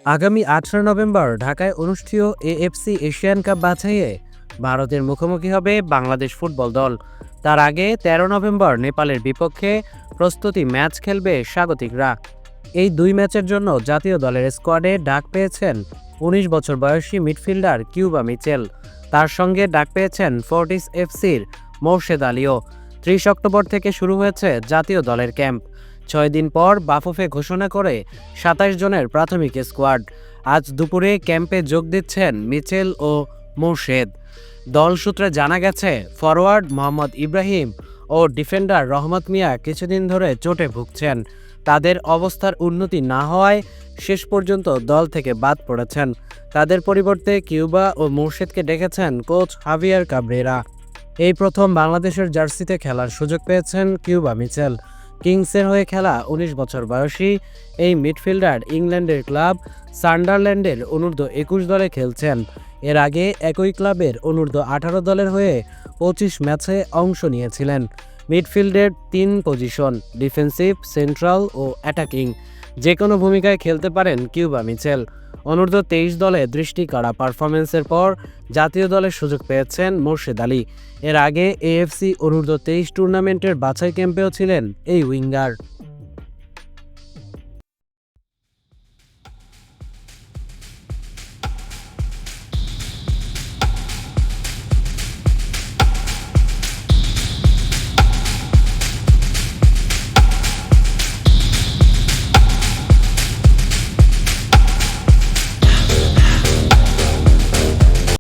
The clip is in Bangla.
আগামী 18 নভেম্বর ঢাকায় অনুষ্ঠেয় এএফসি এশিয়ান কাপ বাছাইয়ে ভারতের মুখোমুখি হবে বাংলাদেশ ফুটবল দল। তার আগে 13 নভেম্বর নেপালের বিপক্ষে প্রস্তুতি ম্যাচ খেলবে স্বাগতিকরা। এই দুই ম্যাচের জন্য জাতীয় দলের স্কোয়াডে ডাক পেয়েছেন ১৯ বছর বয়সী মিডফিল্ডার কিউবা মিচেল। তার সঙ্গে ডাক পেয়েছেন ফোর্টিস এফসির মোর্শেদ আলীও। ৩০ অক্টোবর থেকে শুরু হয়েছে জাতীয় দলের ক্যাম্প। ৬ দিন পর বাফুফে ঘোষণা করে ২৭ জনের প্রাথমিক স্কোয়াড। আজ দুপুরে ক্যাম্পে যোগ দিচ্ছেন মিচেল ও মোর্শেদ। দল সূত্রে জানা গেছে, ফরোয়ার্ড মোহাম্মদ ইব্রাহিম ও ডিফেন্ডার রহমত মিয়া কিছুদিন ধরে চোটে ভুগছেন। তাদের অবস্থার উন্নতি না হওয়ায় শেষ পর্যন্ত দল থেকে বাদ পড়েছেন। তাদের পরিবর্তে কিউবা ও মোর্শেদকে ডেকেছেন কোচ হাভিয়ার কাবরেরা। এই প্রথম বাংলাদেশের জার্সিতে খেলার সুযোগ পেয়েছেন কিউবা মিচেল। কিংসের হয়ে খেলা ১৯ বছর বয়সী এই মিডফিল্ডার ইংল্যান্ডের ক্লাব সান্ডারল্যান্ডের অনূর্ধ্ব-২১ দলে খেলছেন। এর আগে একই ক্লাবের অনূর্ধ্ব-১৮ দলের হয়ে ২৫ ম্যাচে অংশ নিয়েছিলেন। মিডফিল্ডের ৩ পজিশন, ডিফেন্সিভ, সেন্ট্রাল ও অ্যাটাকিং, যে কোনো ভূমিকায় খেলতে পারেন কিউবা মিচেল। অনূর্ধ্ব-২৩ দলে দৃষ্টি কাড়া পারফরম্যান্সের পর জাতীয় দলের সুযোগ পেয়েছেন মোর্শেদ আলী। এর আগে এএফসি অনূর্ধ্ব-২৩ টুর্নামেন্টের বাছাই ক্যাম্পেও ছিলেন এই উইঙ্গার।